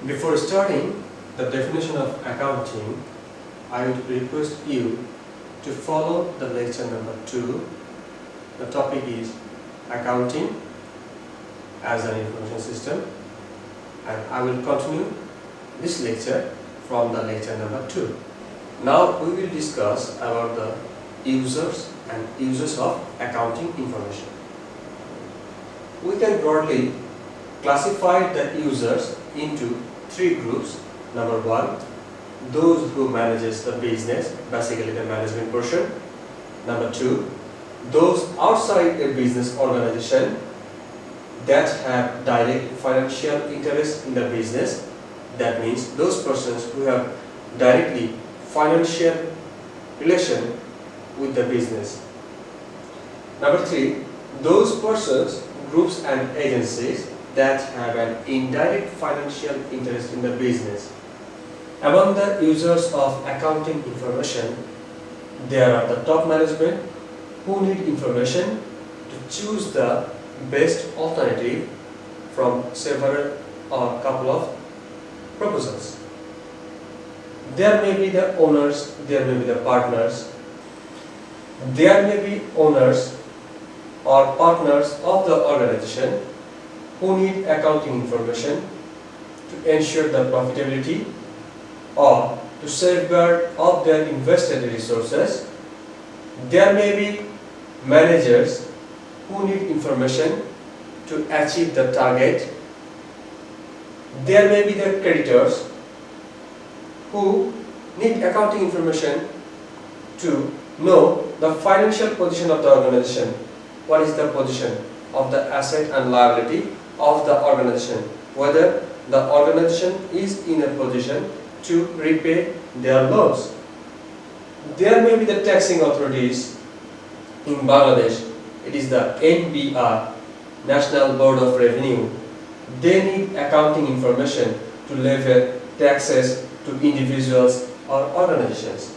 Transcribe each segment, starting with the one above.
Before starting the definition of accounting, I would request you to follow the lecture number 2. The topic is accounting as an information system, and I will continue this lecture from the lecture number 2. Now we will discuss about the users and uses of accounting information. We can broadly classify the users into 3 groups. Number 1, those who manages the business, basically the management portion. Number 2, those outside a business organization that have direct financial interest in the business. That means those persons who have directly financial relation with the business. Number 3, those persons, groups and agencies that have an indirect financial interest in the business. Among the users of accounting information, there are the top management who need information to choose the best alternative from several or couple of proposals. There may be the owners, there may be the partners, there may be owners or partners of the organization who need accounting information to ensure the profitability or to safeguard of their invested resources. There may be managers who need information to achieve the target. There may be the creditors who need accounting information to know the financial position of the organization. What is the position of the asset and liability of the organization? Whether the organization is in a position to repay their loans. There may be the taxing authorities in Bangladesh. It is the NBR, National Board of Revenue. They need accounting information to levy taxes to individuals or organizations.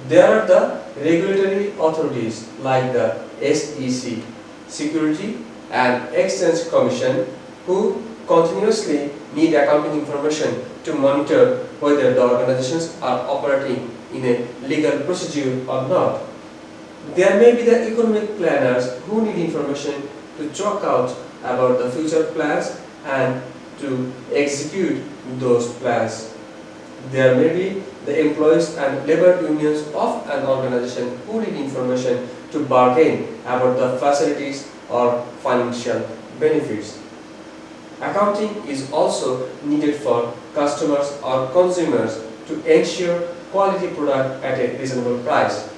There are the regulatory authorities like the SEC, Security and Exchange Commission, who continuously need accounting information to monitor whether the organizations are operating in a legal procedure or not. There may be the economic planners who need information to chalk out about the future plans and to execute those plans. There may be the employees and labor unions of an organization who need information to bargain about the facilities or financial benefits. Accounting is also needed for customers or consumers to ensure quality product at a reasonable price,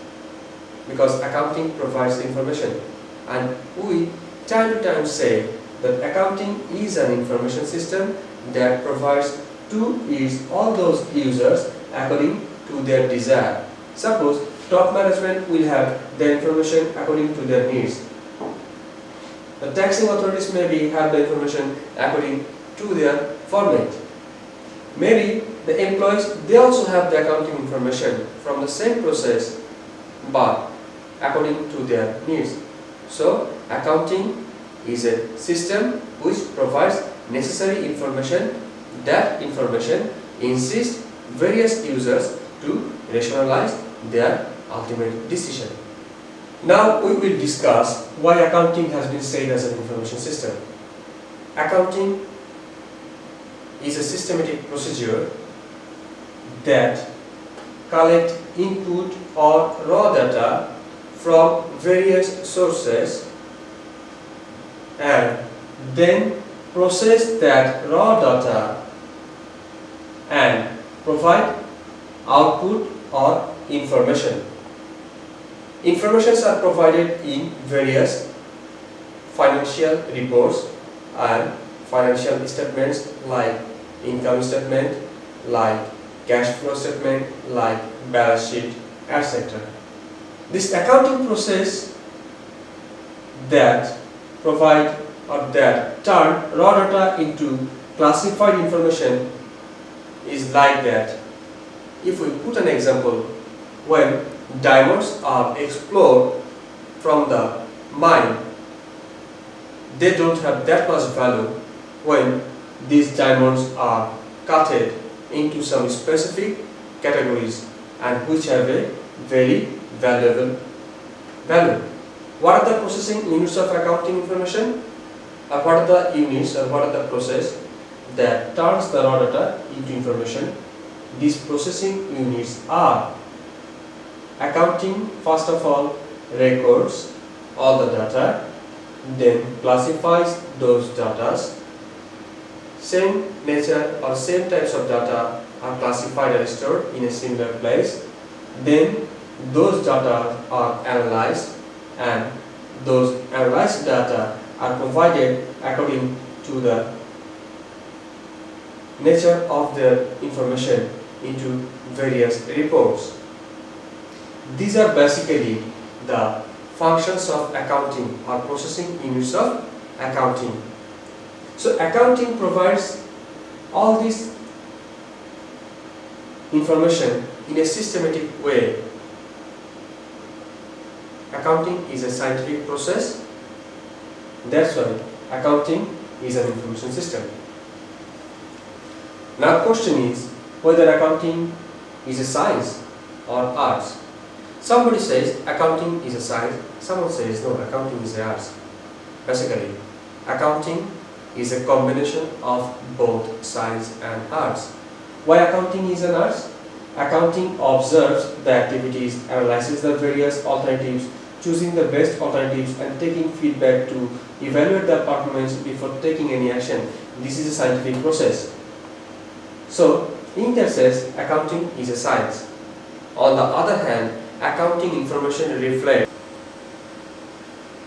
because accounting provides the information, and we time to time say that accounting is an information system that provides to all those users according to their desire. Suppose top management will have the information according to their needs. The taxing authorities maybe have the information according to their format. Maybe the employees, they also have the accounting information from the same process but according to their needs. So accounting is a system which provides necessary information. That information assists various users to rationalize their ultimate decision. Now we will discuss why accounting has been said as an information system. Accounting is a systematic procedure that collects input or raw data from various sources and then process that raw data and provide output or information. Informations are provided in various financial reports and financial statements like income statement, like cash flow statement, like balance sheet, etc. This accounting process that provide or that turn raw data into classified information is like that. If we put an example, when diamonds are explored from the mine, they don't have that much value when these diamonds are cutted into some specific categories and which have a very valuable value. What are the processing units of accounting information? What are the units or what are the process that turns the raw data into information? These processing units are accounting, first of all, records all the data, then classifies those data. Same nature or same types of data are classified and stored in a similar place. Then those data are analyzed, and those analyzed data are provided according to the nature of the information into various reports. These are basically the functions of accounting or processing units of accounting. So accounting provides all this information in a systematic way. Accounting is a scientific process. That's why accounting is an information system. Now question is whether accounting is a science or arts. Somebody says accounting is a science, someone says no, accounting is an arts. Basically, accounting is a combination of both science and arts. Why accounting is an arts? Accounting observes the activities, analyzes the various alternatives, choosing the best alternatives and taking feedback to evaluate the performance before taking any action. This is a scientific process. So, in that sense, accounting is a science. On the other hand, accounting information reflects.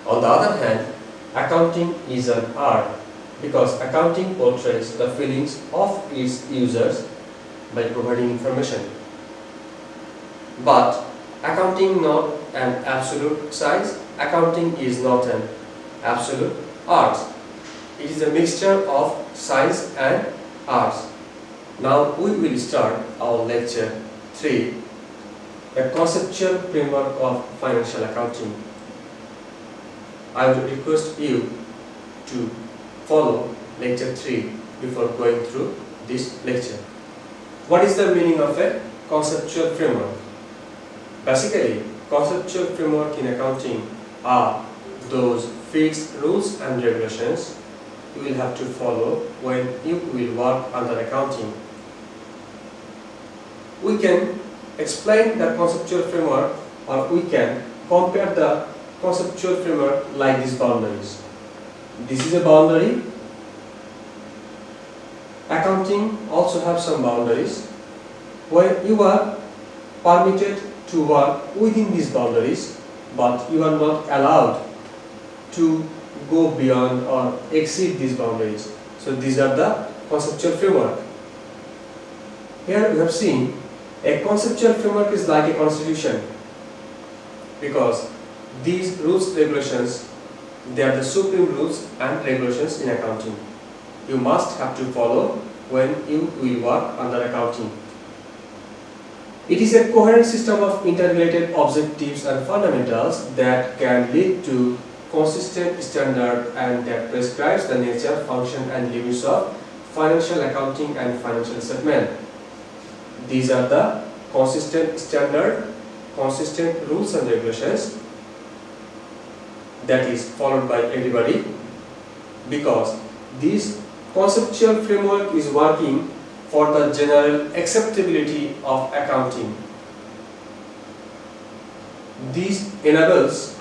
On the other hand, accounting is an art because accounting portrays the feelings of its users by providing information. But accounting not an absolute science, accounting is not an absolute art. It is a mixture of science and arts. Now we will start our lecture 3, a conceptual framework of financial accounting. I would request you to follow lecture 3 before going through this lecture. What is the meaning of a conceptual framework? Basically, conceptual framework in accounting are those fixed rules and regulations you will have to follow when you will work under accounting. We can explain the conceptual framework, or we can compare the conceptual framework like these boundaries. This is a boundary. Accounting also have some boundaries where you are permitted to work within these boundaries, but you are not allowed to go beyond or exceed these boundaries. So these are the conceptual framework. Here we have seen a conceptual framework is like a constitution because these rules, regulations, they are the supreme rules and regulations in accounting. You must have to follow when you will work under accounting. It is a coherent system of interrelated objectives and fundamentals that can lead to consistent standard and that prescribes the nature, function and limits of financial accounting and financial statement. These are the consistent standard, consistent rules and regulations that is followed by everybody, because this conceptual framework is working for the general acceptability of accounting. This enables,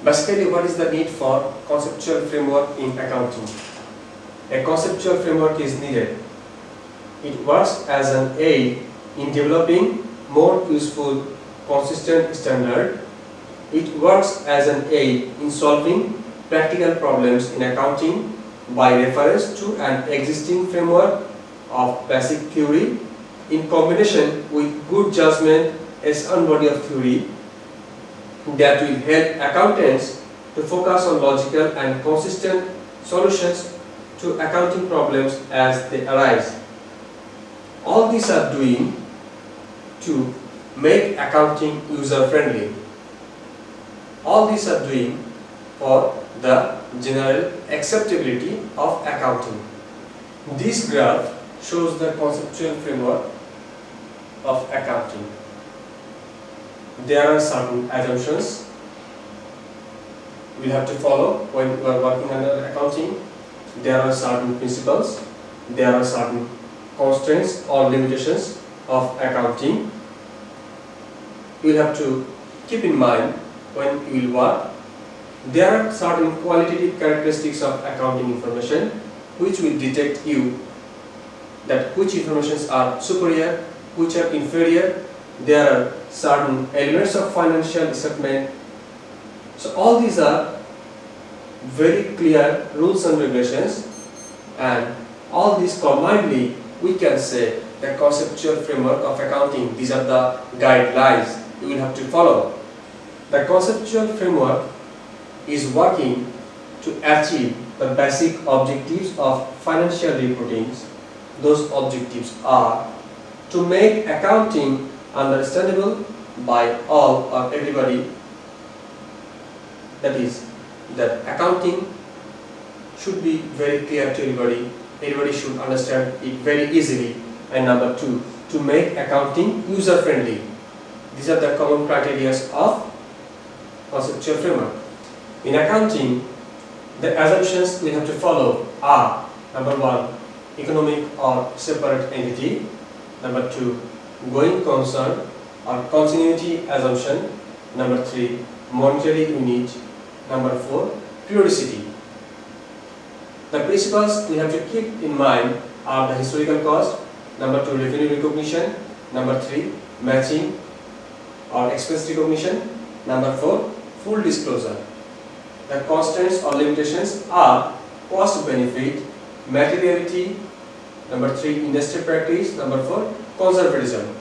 basically what is the need for conceptual framework in accounting? A conceptual framework is needed. It works as an aid in developing more useful, consistent standard. It works as an aid in solving practical problems in accounting by reference to an existing framework of basic theory in combination with good judgment as one body of theory that will help accountants to focus on logical and consistent solutions to accounting problems as they arise. All these are doing to make accounting user-friendly. All these are doing for the general acceptability of accounting. This graph shows the conceptual framework of accounting. There are certain assumptions we have to follow when we are working under accounting. There are certain principles. There are certain constraints or limitations of accounting. You will have to keep in mind when you will work. There are certain qualitative characteristics of accounting information which will detect you that which informations are superior, which are inferior. There are certain elements of financial statement. So all these are very clear rules and regulations, and all these combinedly we can say the conceptual framework of accounting. These are the guidelines you will have to follow. The conceptual framework is working to achieve the basic objectives of financial reporting. Those objectives are to make accounting understandable by all or everybody. That is, that accounting should be very clear to everybody. Everybody should understand it very easily. And number two, to make accounting user-friendly. These are the common criteria of conceptual framework. In accounting, the assumptions we have to follow are: number one, economic or separate entity; number two, going concern or continuity assumption; number three, monetary unit; number four, periodicity. The principles we have to keep in mind are the historical cost; number two, revenue recognition; number three, matching or expense recognition; number four, full disclosure. The constraints or limitations are cost benefit, materiality; number three, industry practice; number four, conservatism.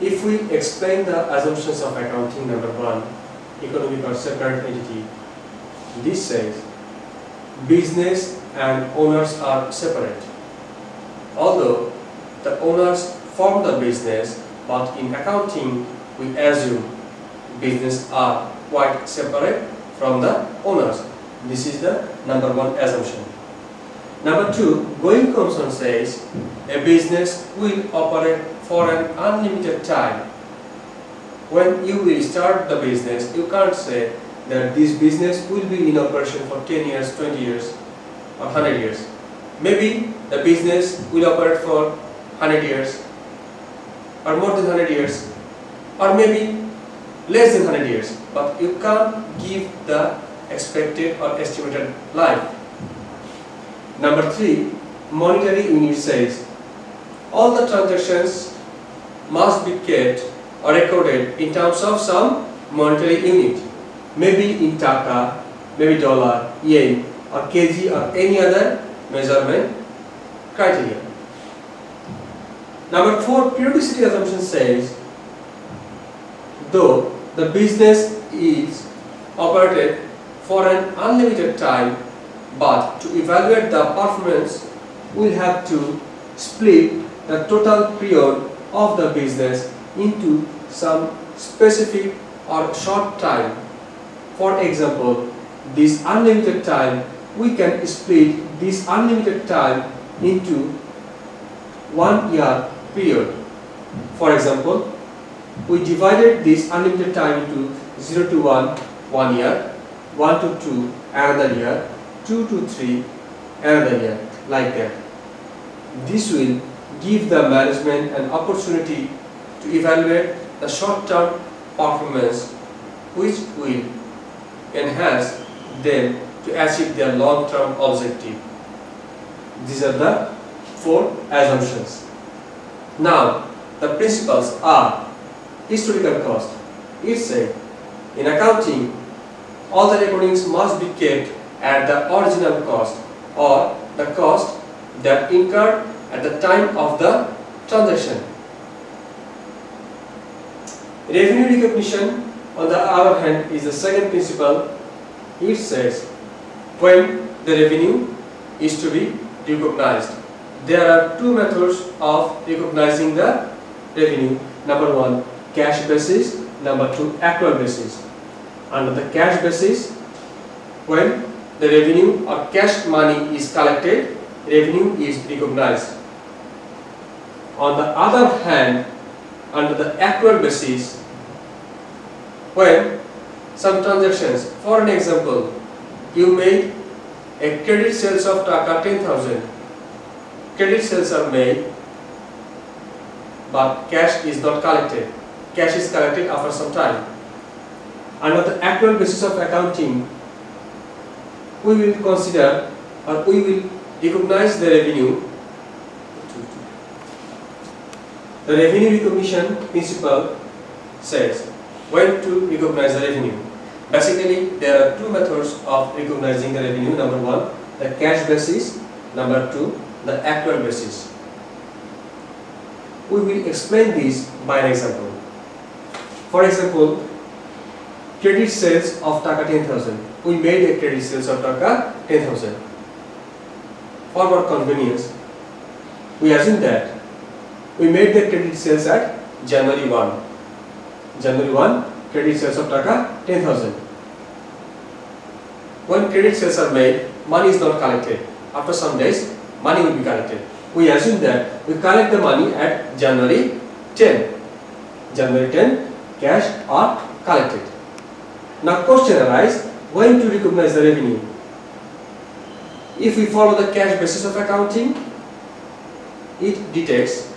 If we explain the assumptions of accounting, number one, economic or separate entity, this says business and owners are separate. Although the owners form the business, but in accounting we assume business are quite separate from the owners. This is the number one assumption. Number two, going concern says a business will operate for an unlimited time. When you will start the business, you can't say that this business will be in operation for 10 years, 20 years or 100 years. Maybe the business will operate for 100 years or more than 100 years, or maybe less than 100 years, but you can't give the expected or estimated life. Number three, monetary unit says all the transactions must be kept or recorded in terms of some monetary unit, maybe in taka, maybe dollar, yen, or kg, or any other measurement criteria. Number four, periodicity assumption says though the business is operated for an unlimited time, but to evaluate the performance, we'll have to split the total period of the business into some specific or short time. For example, this unlimited time, we can split this unlimited time into 1 year period. For example, we divided this unlimited time into 0 to 1, 1 year, 1 to 2, another year, 2 to 3, another year, like that. This will give the management an opportunity to evaluate the short-term performance, which will enhance them to achieve their long-term objective. These are the four assumptions. Now, the principles are historical cost. It says in accounting, all the recordings must be kept at the original cost or the cost that incurred at the time of the transaction. Revenue recognition, on the other hand, is the second principle. It says when the revenue is to be recognized. There are two methods of recognizing the revenue. Number one, cash basis. Number two, accrual basis. Under the cash basis, when the revenue or cash money is collected, revenue is recognized. On the other hand, under the accrual basis, when some transactions, for an example, you made a credit sales of taka 10,000, credit sales are made but cash is not collected, cash is collected after some time. Under the accrual basis of accounting, we will consider or we will recognize the revenue. The revenue recognition principle says when to recognize the revenue. Basically, there are two methods of recognizing the revenue. Number one, the cash basis. Number two, the accrual basis. We will explain this by an example. For example, credit sales of taka 10,000. We made a credit sales of taka 10,000. For our convenience, we assume that we made the credit sales at January 1. January 1, credit sales of taka 10,000. When credit sales are made, money is not collected. After some days, money will be collected. We assume that we collect the money at January 10. January 10, cash are collected. Now question arises, when to recognize the revenue? If we follow the cash basis of accounting, it detects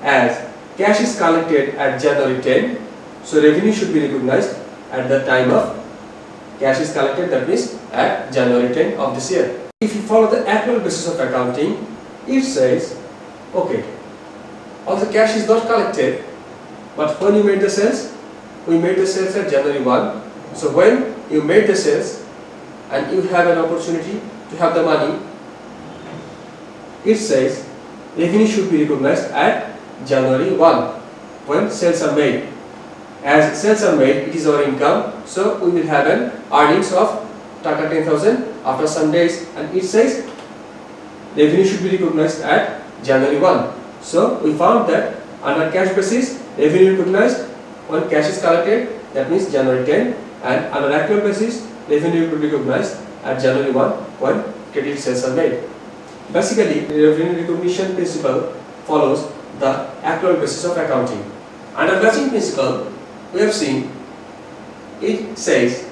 as cash is collected at January 10, so revenue should be recognized at the time of cash is collected, that means at January 10 of this year. If you follow the accrual basis of accounting, it says, okay, all the cash is not collected, but when you made the sales, we made the sales at January 1. So when you made the sales and you have an opportunity to have the money, it says revenue should be recognized at January 1 when sales are made. As sales are made, it is our income, so we will have an earnings of taka 10,000 after some days, and it says revenue should be recognized at January 1. So we found that under cash basis, revenue recognized when cash is collected, that means January 10, and under accrual basis, revenue will be recognized at January 1 when credit sales are made. Basically, the revenue recognition principle follows the accrual basis of accounting. Under matching principle, we have seen it says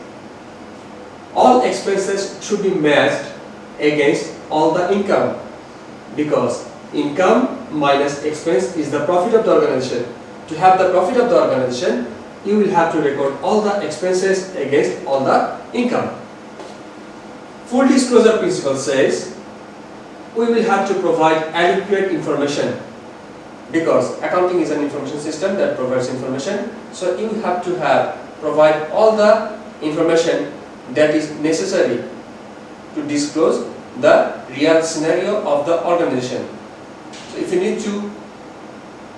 all expenses should be matched against all the income, because income minus expense is the profit of the organization. To have the profit of the organization, you will have to record all the expenses against all the income. Full disclosure principle says we will have to provide adequate information, because accounting is an information system that provides information. So you have to provide all the information that is necessary to disclose the real scenario of the organization. So if you need to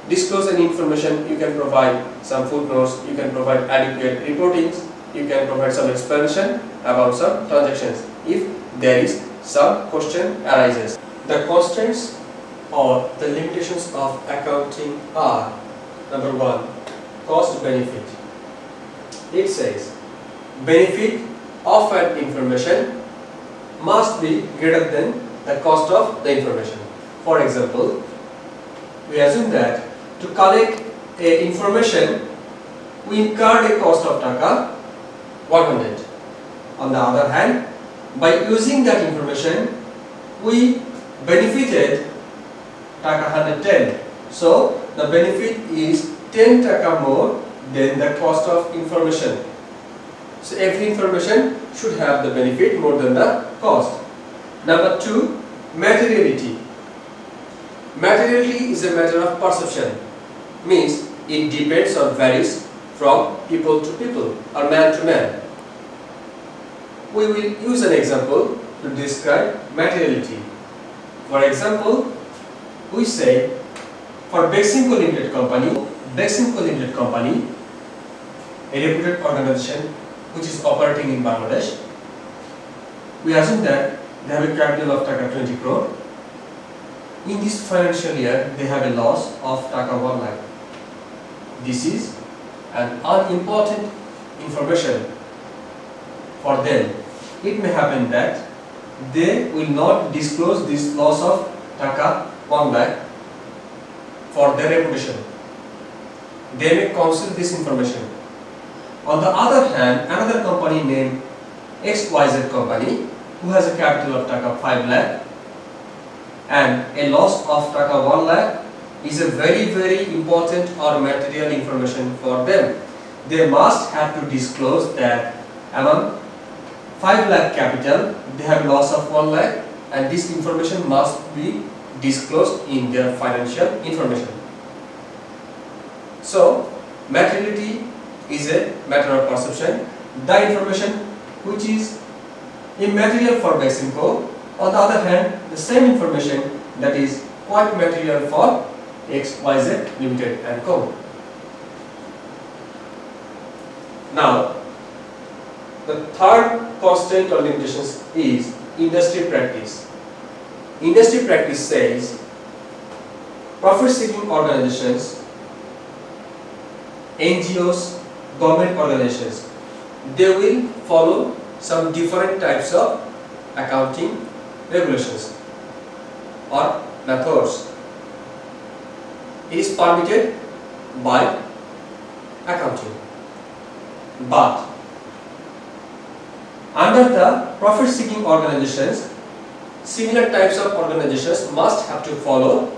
disclose any information, you can provide some footnotes, you can provide adequate reportings, you can provide some explanation about some transactions if there is some question arises. The constraints or the limitations of accounting are: number one, cost benefit. It says benefit of an information must be greater than the cost of the information. For example, we assume that to collect a information, we incurred a cost of taka 100. On the other hand, by using that information, we benefited taka 110. So the benefit is 10 taka more than the cost of information. So every information should have the benefit more than the cost. Number two, materiality. Materiality is a matter of perception. Means it depends or varies from people to people or man to man. We will use an example to describe materiality. For example, we say for Beximco Limited Company, a reputed organization which is operating in Bangladesh, we assume that they have a capital of taka 20 crore. In this financial year, they have a loss of taka 1 lakh. This is an unimportant information for them. it may happen that they will not disclose this loss of taka 1 lakh for their reputation. They may conceal this information. On the other hand, another company named XYZ company, who has a capital of taka 5 lakh and a loss of taka 1 lakh, is a very important or material information for them. They must have to disclose that among 5 lakh capital they have loss of 1 lakh, and this information must be disclosed in their financial information. So materiality is a matter of perception. The information which is immaterial for Beximco, on the other hand, the same information that is quite material for XYZ Limited and Co. Now, the third constraint or limitations is industry practice. Industry practice says profit-seeking organizations, NGOs, government organizations, they will follow some different types of accounting regulations or methods. It is permitted by accounting. But under the profit-seeking organizations, similar types of organizations must have to follow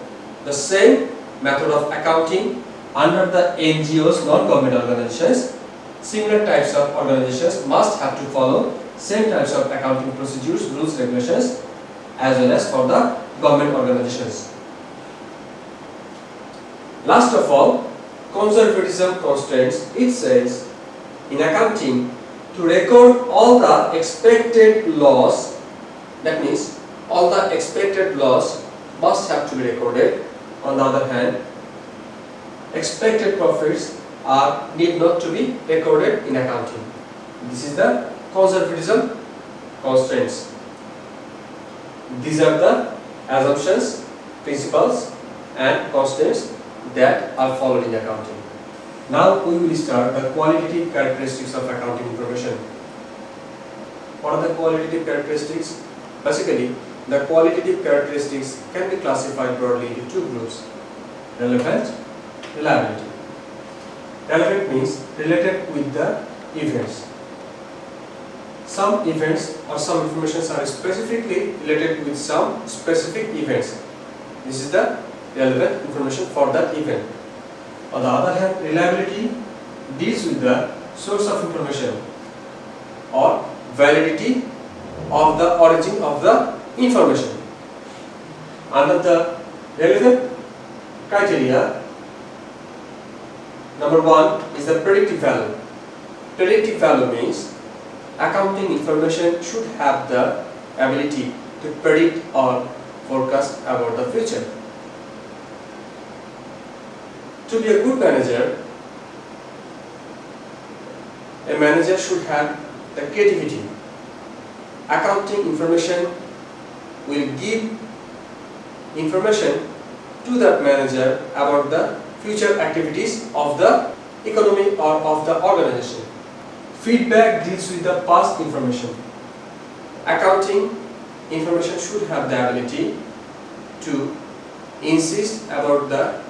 the same method of accounting. Under the NGOs, non-government organizations, similar types of organizations must have to follow same types of accounting procedures, rules, regulations, as well as for the government organizations. Last of all, conservatism constraints. It says in accounting to record all the expected loss, that means all the expected loss must have to be recorded. On the other hand, expected profits need not to be recorded in accounting. This is the conservatism constraints. These are the assumptions, principles and constraints that are followed in accounting. Now we will start the qualitative characteristics of accounting information. What are the qualitative characteristics? Basically, the qualitative characteristics can be classified broadly into two groups: relevant, reliability. Relevant means related with the events. Some events or some information are specifically related with some specific events. This is the relevant information for that event. On the other hand, reliability deals with the source of information or validity of the origin of the information. Under the relevant criteria, number one is the predictive value. Predictive value means accounting information should have the ability to predict or forecast about the future. To be a good manager, a manager should have the creativity. Accounting information will give information to that manager about the future activities of the economy or of the organization. Feedback deals with the past information. Accounting information should have the ability to insist about the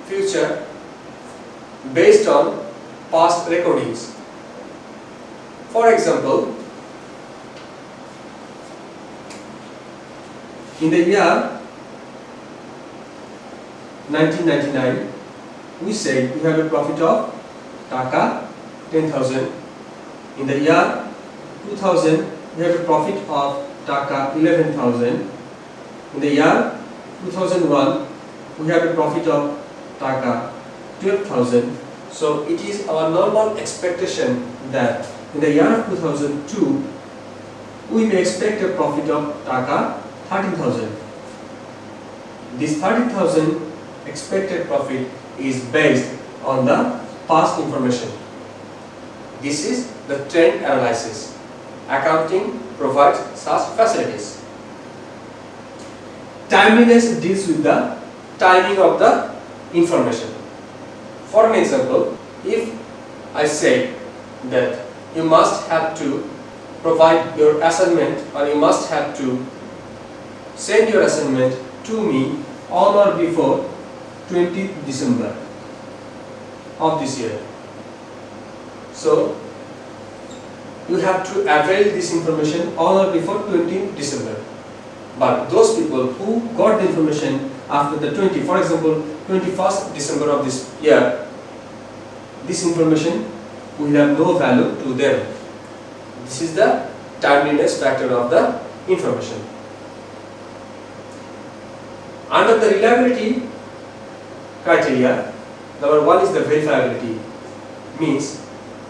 future based on past recordings. For example, in the year 1999, we said we have a profit of taka 10,000. In the year 2000, we have a profit of taka 11,000. In the year 2001, we have a profit of taka 12,000. So it is our normal expectation that in the year of 2002, we may expect a profit of taka 13,000. This 13,000 expected profit is based on the past information. This is the trend analysis. Accounting provides such facilities. Timeliness deals with the timing of the information. For an example, if I say that you must have to provide your assignment, or you must have to send your assignment to me on or before 20th December of this year. So you have to avail this information on or before 20th December. But those people who got the information after the 20, for example, 21st December of this year, this information will have no value to them. This is the timeliness factor of the information. Under the reliability criteria, number one is the verifiability, means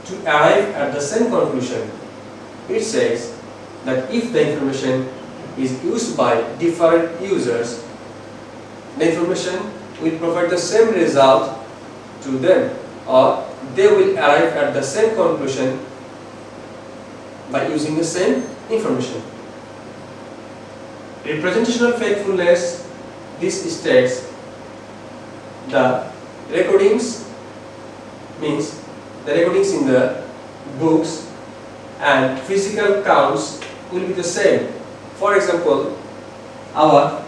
to arrive at the same conclusion. It says that if the information is used by different users, the information will provide the same result to them, or they will arrive at the same conclusion by using the same information. Representational faithfulness, this states the recordings, means the recordings in the books and physical counts will be the same. For example, our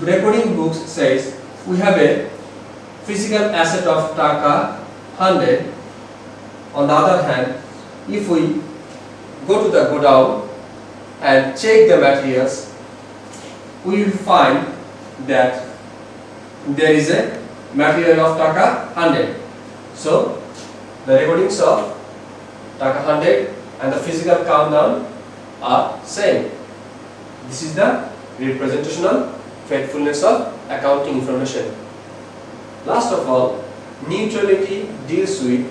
recording books says we have a physical asset of taka 100. On the other hand, if we go to the godown and check the materials, we will find that there is a material of taka 100. So the recordings of taka 100 and the physical countdown are same. This is the representational faithfulness of accounting information. Last of all, neutrality deals with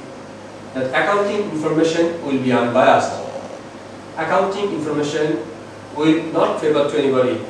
that accounting information will be unbiased. Accounting information will not favor to anybody.